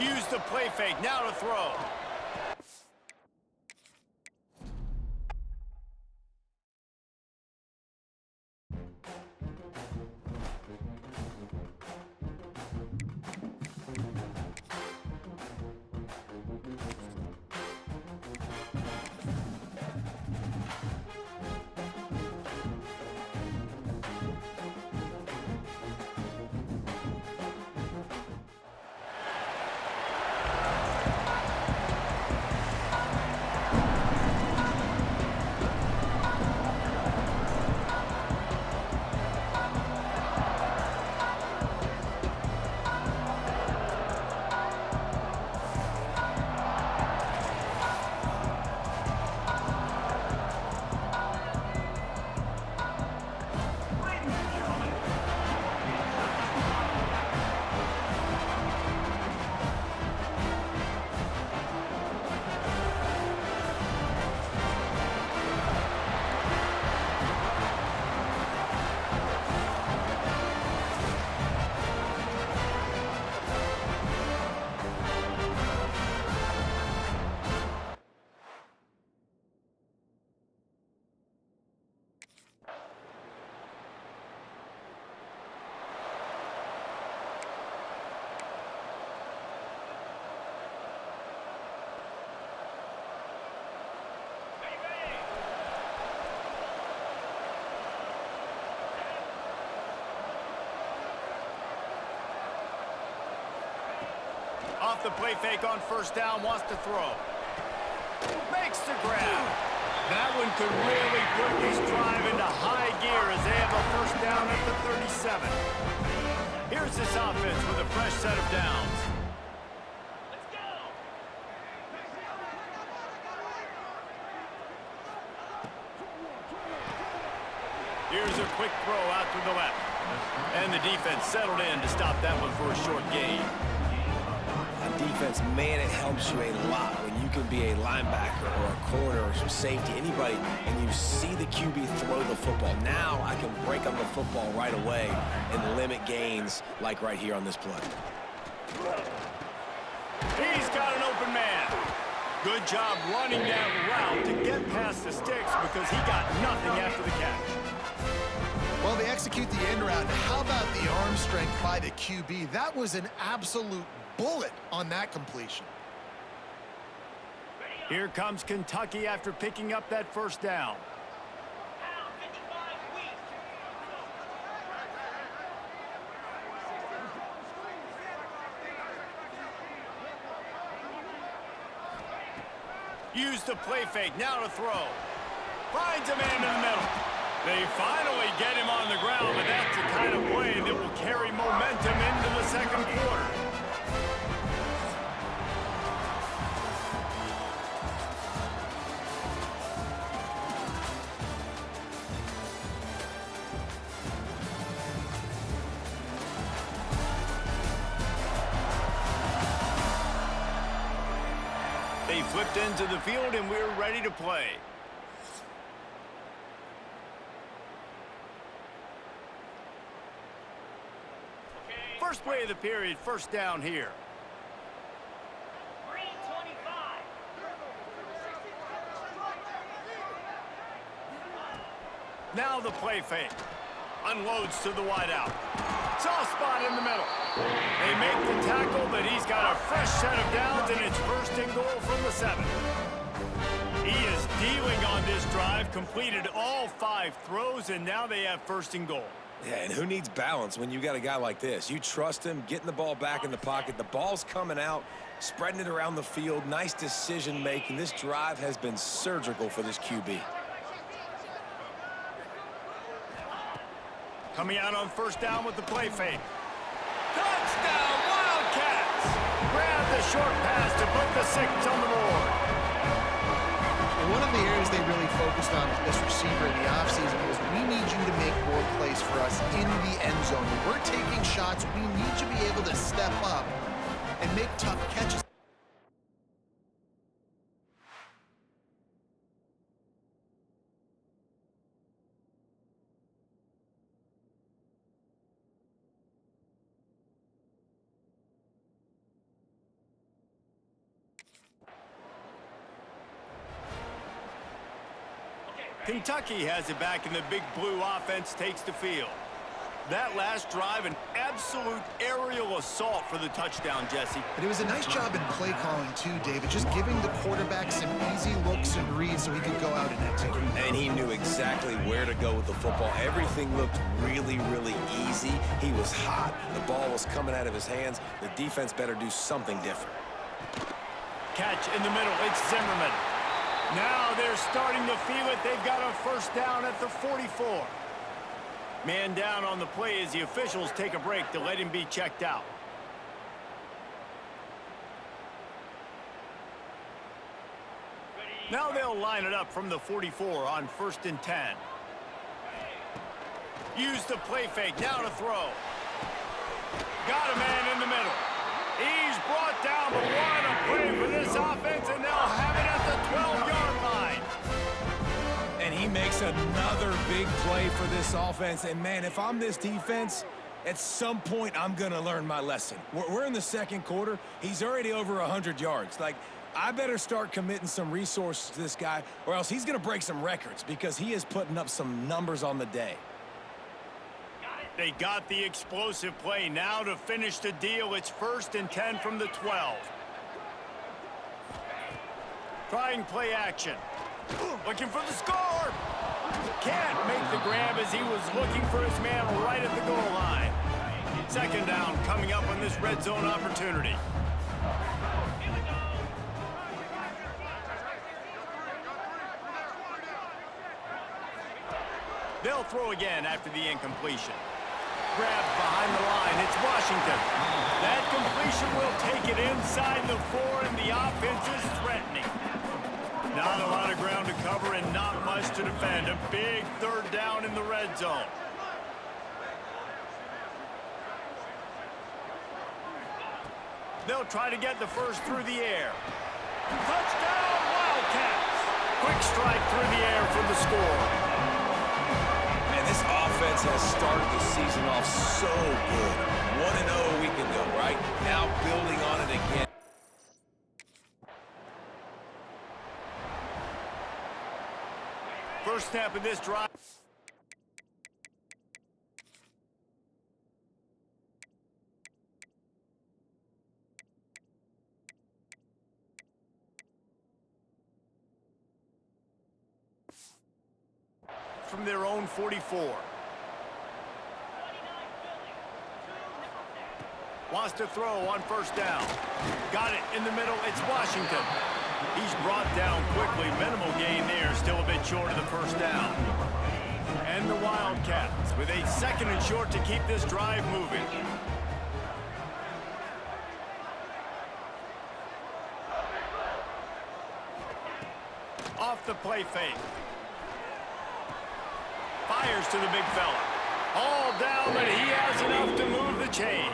Use the play fake, now to throw. Off the play fake on first down, wants to throw. Makes the grab. That one could really put this drive into high gear as they have a first down at the 37. Here's this offense with a fresh set of downs. Let's go. Here's a quick throw out to the left. And the defense settled in to stop that one for a short gain. Defense, man, it helps you a lot when you can be a linebacker or a corner or some safety, anybody, and you see the QB throw the football. Now I can break on the football right away and limit gains like right here on this play. He's got an open man. Good job running that route to get past the sticks because he got nothing after the catch. Well, they execute the end route. How about the arm strength by the QB? That was an absolute bullet on that completion. Here comes Kentucky after picking up that first down. Use the play fake, now to throw. Finds a man in the middle. They finally get him on the ground, but that's the kind of play that will carry momentum into the second quarter. They flipped into the field, and we're ready to play. First play of the period, first down here. Now the play fake. Unloads to the wideout. Soft spot in the middle. They make the tackle, but he's got a fresh set of downs, and it's first and goal from the 7. He is dealing on this drive, completed all 5 throws, and now they have first and goal. Yeah, and who needs balance when you got a guy like this? You trust him, getting the ball back in the pocket. The ball's coming out, spreading it around the field. Nice decision-making. This drive has been surgical for this QB. Coming out on first down with the play fake. Touchdown, Wildcats! Grab the short pass to put the 6 on the board. And one of the areas they really focused on with this receiver in the offseason was, we need you to make more plays for us in the end zone. When we're taking shots, we need you to be able to step up and make tough catches. Kentucky has it back, and the Big Blue offense takes the field. That last drive, an absolute aerial assault for the touchdown, Jesse. But it was a nice job in play calling, too, David, just giving the quarterback some easy looks and reads so he could go out and execute. And he knew exactly where to go with the football. Everything looked really, really easy. He was hot. The ball was coming out of his hands. The defense better do something different. Catch in the middle. It's Zimmerman. Now they're starting to feel it. They've got a first down at the 44. Man down on the play as the officials take a break to let him be checked out. Now they'll line it up from the 44 on 1st and 10. Use the play fake. Now to throw. Got a man in the middle. He's brought down, but what a play for this offense, and they'll have it at the 12-yard line. And he makes another big play for this offense. And, man, if I'm this defense, at some point I'm going to learn my lesson. We're in the second quarter. He's already over 100 yards. Like, I better start committing some resources to this guy, or else he's going to break some records because he is putting up some numbers on the day. They got the explosive play. Now to finish the deal, it's 1st and 10 from the 12. Trying play action. Looking for the score. Can't make the grab as he was looking for his man right at the goal line. 2nd down coming up on this red zone opportunity. They'll throw again after the incompletion. Grab behind the line. It's Washington. That completion will take it inside the 4, and the offense is threatening. Not a lot of ground to cover and not much to defend. A big 3rd down in the red zone. They'll try to get the first through the air. Touchdown, Wildcats! Quick strike through the air for the score. This offense has started the season off so good. 1-0 a week ago, right? Now building on it again. First snap of this drive. From their own 44. Wants to throw on 1st down. Got it in the middle. It's Washington. He's brought down quickly. Minimal gain there. Still a bit short of the 1st down. And the Wildcats with a 2nd and short to keep this drive moving. Off the play fake. Fires to the big fella. All down, but he has enough to move the chains.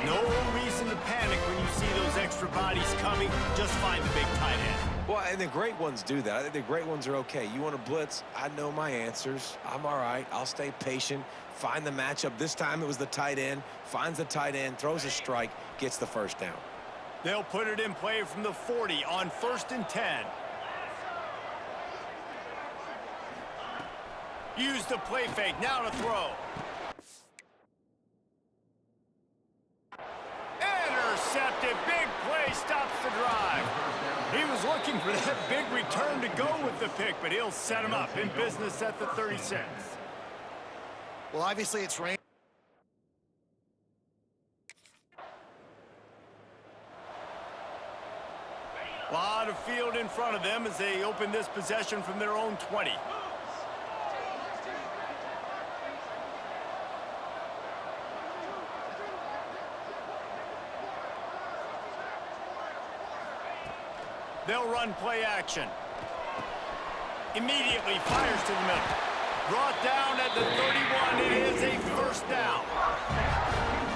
No reason to panic when you see those extra bodies coming. Just find the big tight end. Well, and the great ones do that. I think the great ones are okay. You want to blitz? I know my answers. I'm all right. I'll stay patient. Find the matchup. This time it was the tight end. Finds the tight end, throws a strike, gets the 1st down. They'll put it in play from the 40 on 1st and 10. Use the play fake. Now to throw. Intercepted. Big play stops the drive. He was looking for that big return to go with the pick, but he'll set him up in business at the 36. Well, obviously it's rain. A lot of field in front of them as they open this possession from their own 20. They'll run play action. Immediately fires to the middle. Brought down at the 31. It is a 1st down.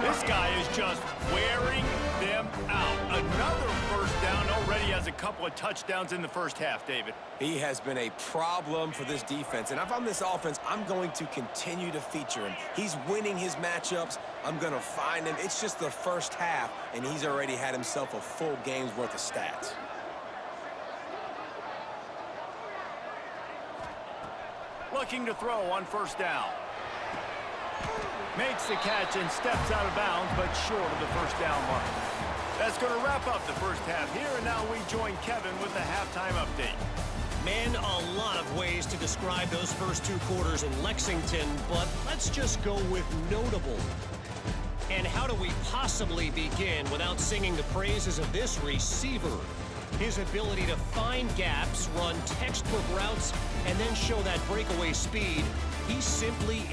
This guy is just wearing them out. Another 1st down. Already has a couple of touchdowns in the 1st half, David. He has been a problem for this defense. And if I'm this offense, I'm going to continue to feature him. He's winning his matchups. I'm going to find him. It's just the 1st half, and he's already had himself a full game's worth of stats. looking to throw on first down. Makes the catch and steps out of bounds, but short of the first down mark. That's going to wrap up the first half here, and now we join Kevin with the halftime update. Man, a lot of ways to describe those first 2 quarters in Lexington, but let's just go with notable. And how do we possibly begin without singing the praises of this receiver? His ability to find gaps, run textbook routes, and then show that breakaway speed. He simply...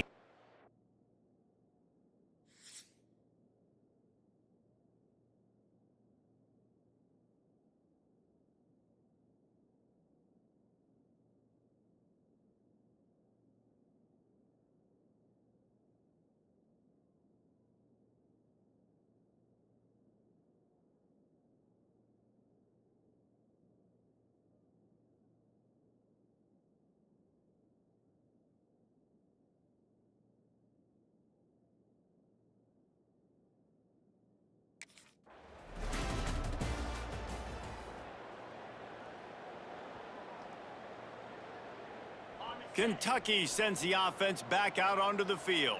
Kentucky sends the offense back out onto the field.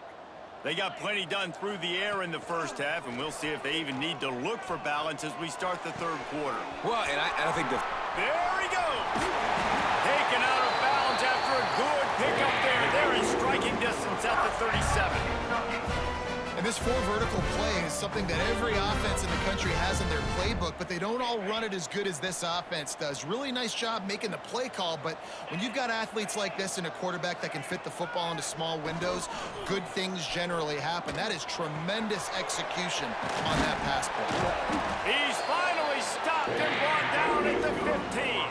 They got plenty done through the air in the first half, and we'll see if they even need to look for balance as we start the third quarter. Well, and I think There he goes! Taken out of bounds after a good pickup there. They're in striking distance at the 37. And this 4 vertical play is something that every offense in the country has in their playbook, but they don't all run it as good as this offense does. Really nice job making the play call, but when you've got athletes like this and a quarterback that can fit the football into small windows, good things generally happen. That is tremendous execution on that pass play. He's finally stopped and brought down at the 15.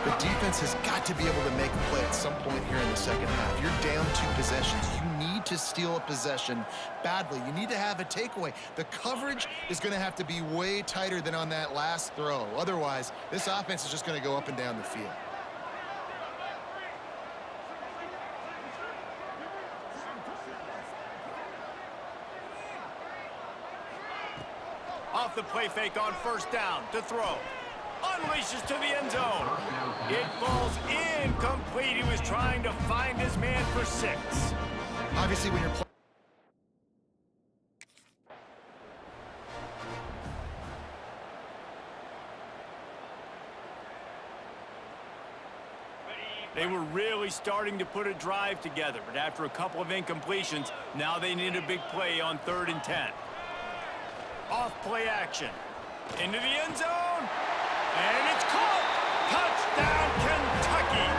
The defense has got to be able to make a play at some point here in the second half. You're down 2 possessions. You need to steal a possession badly. You need to have a takeaway. The coverage is going to have to be way tighter than on that last throw. Otherwise, this offense is just going to go up and down the field. Off the play fake on first down to throw. Unleashes to the end zone. It falls incomplete. He was trying to find his man for 6. Obviously, when you're playing, they were really starting to put a drive together, but after a couple of incompletions, now they need a big play on 3rd and 10. Off play action. Into the end zone. And it's caught! Touchdown, Kentucky!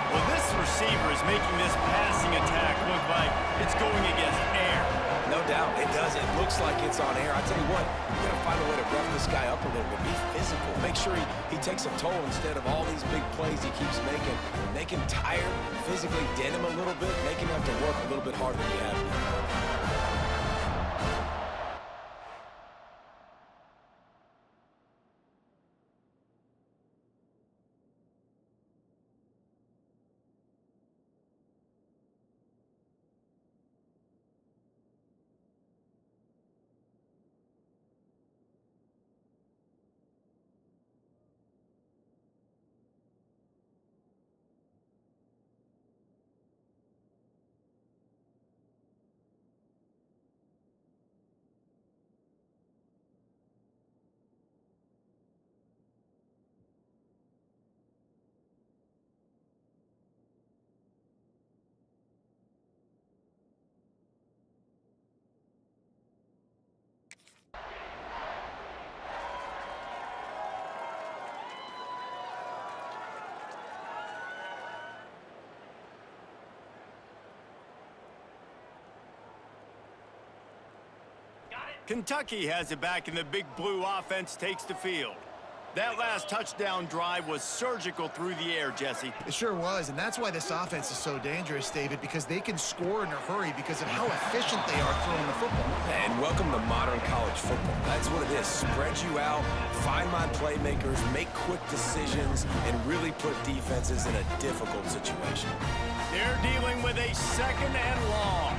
Well, this receiver is making this passing attack look like it's going against air. No doubt, it does. It looks like it's on air. I tell you what, you got to find a way to rough this guy up a little bit. Be physical. Make sure he takes a toll instead of all these big plays he keeps making. Make him tired, physically dent him a little bit, make him have to work a little bit harder than he has been. Kentucky has it back, and the big blue offense takes the field. That last touchdown drive was surgical through the air, Jesse. It sure was, and that's why this offense is so dangerous, David, because they can score in a hurry because of how efficient they are throwing the football. And welcome to modern college football. That's what it is. Spread you out, find my playmakers, make quick decisions, and really put defenses in a difficult situation. They're dealing with a 2nd and long.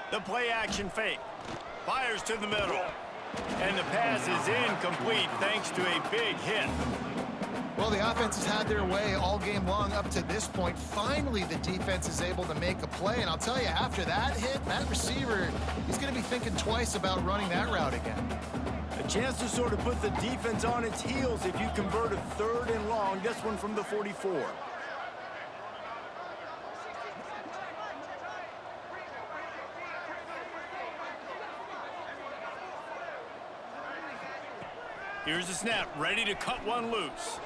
The play action fake. Fires to the middle. And the pass is incomplete thanks to a big hit. Well, the offense has had their way all game long up to this point. Finally, the defense is able to make a play. And I'll tell you, after that hit, that receiver, he's going to be thinking twice about running that route again. A chance to sort of put the defense on its heels if you convert a 3rd and long. This one from the 44. Here's a snap, ready to cut one loose.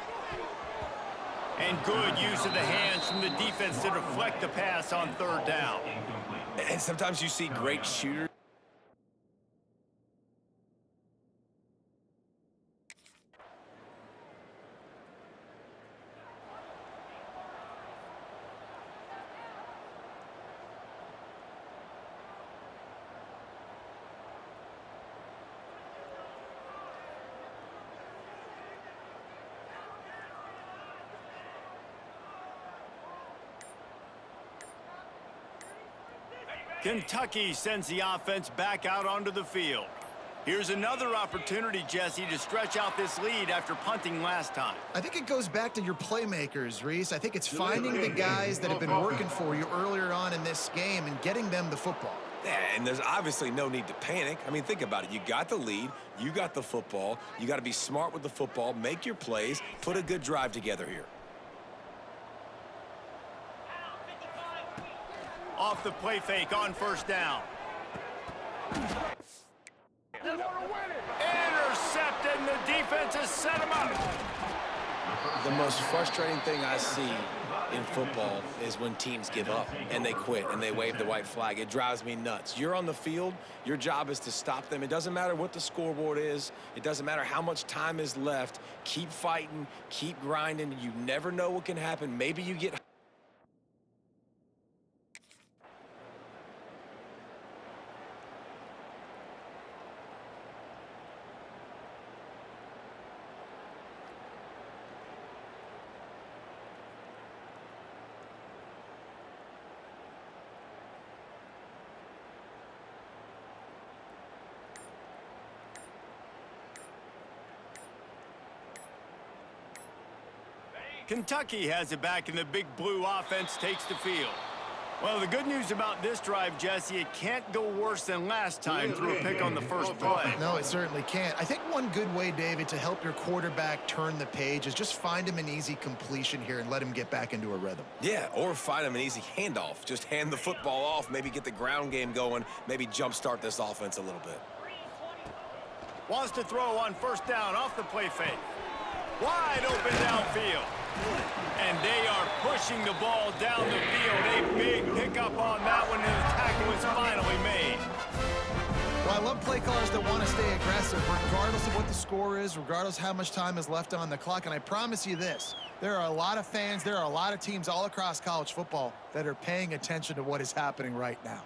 And good use of the hands from the defense to deflect the pass on 3rd down. And sometimes you see great shooters. Kentucky sends the offense back out onto the field. Here's another opportunity, Jesse, to stretch out this lead after punting last time. I think it goes back to your playmakers, Reese. I think it's finding the guys that have been working for you earlier on in this game and getting them the football. Yeah, and there's obviously no need to panic. I mean, think about it. You got the lead. You got the football. You got to be smart with the football, make your plays, put a good drive together here. Off the play fake on 1st down. Intercepted, and the defense has set him up. The most frustrating thing I see in football is when teams give up and they quit and they wave the white flag. It drives me nuts. You're on the field. Your job is to stop them. It doesn't matter what the scoreboard is. It doesn't matter how much time is left. Keep fighting. Keep grinding. You never know what can happen. Maybe you get... Kentucky has it back, and the big blue offense takes the field. Well, the good news about this drive, Jesse, it can't go worse than last time through a pick on the first play. No, it certainly can't. I think one good way, David, to help your quarterback turn the page is just find him an easy completion here and let him get back into a rhythm. Yeah, or find him an easy handoff. Just hand the football off, maybe get the ground game going, maybe jumpstart this offense a little bit. Wants to throw on 1st down off the play fake. Wide open downfield. And they are pushing the ball down the field. A big pickup on that one, and the tackle is finally made. Well, I love play callers that want to stay aggressive, regardless of what the score is, regardless of how much time is left on the clock. And I promise you this, there are a lot of fans, there are a lot of teams all across college football that are paying attention to what is happening right now.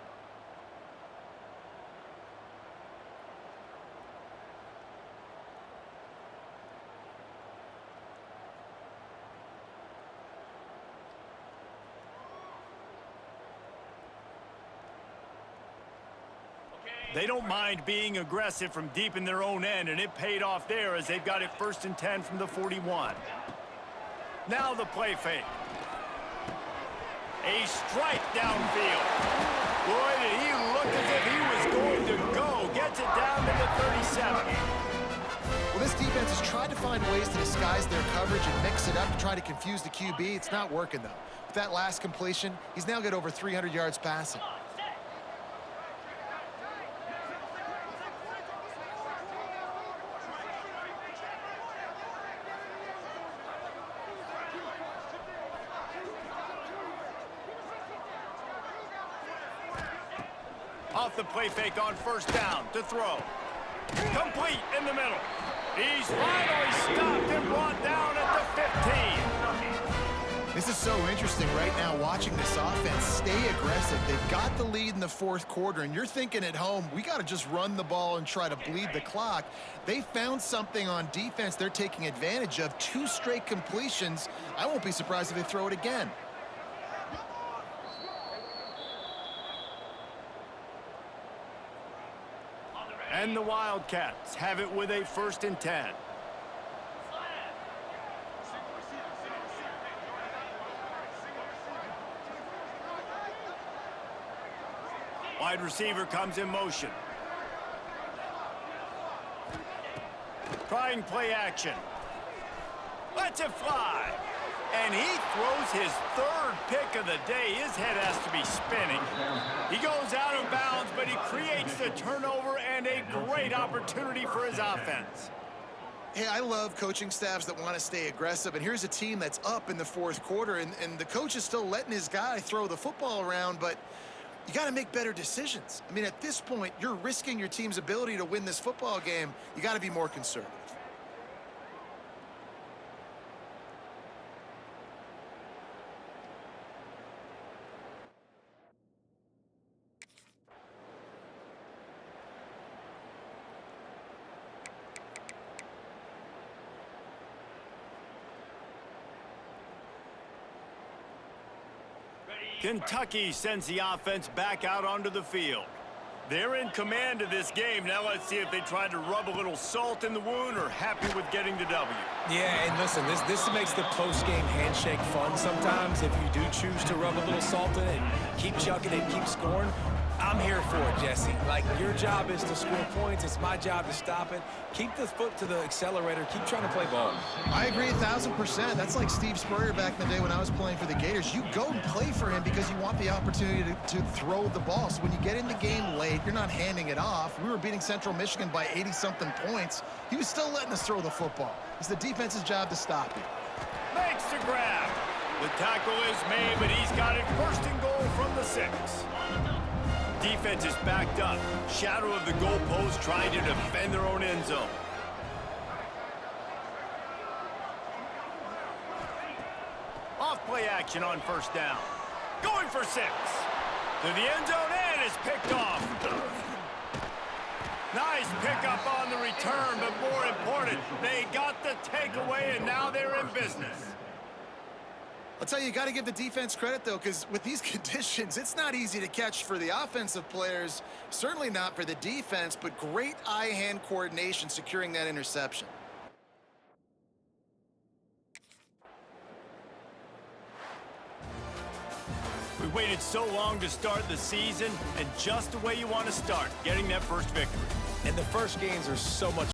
They don't mind being aggressive from deep in their own end, and it paid off there as they've got it 1st and 10 from the 41. Now the play fake. A strike downfield. Boy, did he look as if he was going to go. Gets it down to the 37. Well, this defense has tried to find ways to disguise their coverage and mix it up to try to confuse the QB. It's not working, though. With that last completion, he's now got over 300 yards passing. Off the play fake on 1st down to throw. Complete in the middle. He's finally stopped and brought down at the 15. This is so interesting right now, watching this offense stay aggressive. They've got the lead in the 4th quarter, and you're thinking at home, we got to just run the ball and try to bleed the clock. They found something on defense they're taking advantage of. 2 straight completions. I won't be surprised if they throw it again. And the Wildcats have it with a 1st and 10. Wide receiver comes in motion. Trying play action. Lets it fly. And he throws his 3rd pick of the day. His head has to be spinning. He goes out of bounds, but he creates the turnover and a great opportunity for his offense. Hey, I love coaching staffs that want to stay aggressive, and here's a team that's up in the 4th quarter, and the coach is still letting his guy throw the football around, but you got to make better decisions. I mean, at this point, you're risking your team's ability to win this football game. You got to be more conservative. Kentucky sends the offense back out onto the field. They're in command of this game. Now let's see if they try to rub a little salt in the wound or happy with getting the W. Yeah, and listen, this makes the post-game handshake fun sometimes if you do choose to rub a little salt in it and keep chucking it, keep scoring. I'm here for it, Jesse. Like, your job is to score points. It's my job to stop it. Keep the foot to the accelerator. Keep trying to play ball. I agree 1,000%. That's like Steve Spurrier back in the day when I was playing for the Gators. You go and play for him because you want the opportunity to throw the ball. So when you get in the game late, you're not handing it off. We were beating Central Michigan by 80-something points. He was still letting us throw the football. It's the defense's job to stop it. Makes the grab. The tackle is made, but he's got it 1st and goal from the 6. Defense is backed up. Shadow of the goalpost trying to defend their own end zone. Off play action on 1st down. Going for 6. To the end zone and is picked off. Nice pickup on the return, but more important, they got the takeaway and now they're in business. I'll tell you, you got to give the defense credit, though, because with these conditions, it's not easy to catch for the offensive players, certainly not for the defense, but great eye-hand coordination securing that interception. We waited so long to start the season, and just the way you want to start, getting that 1st victory. And the first games are so much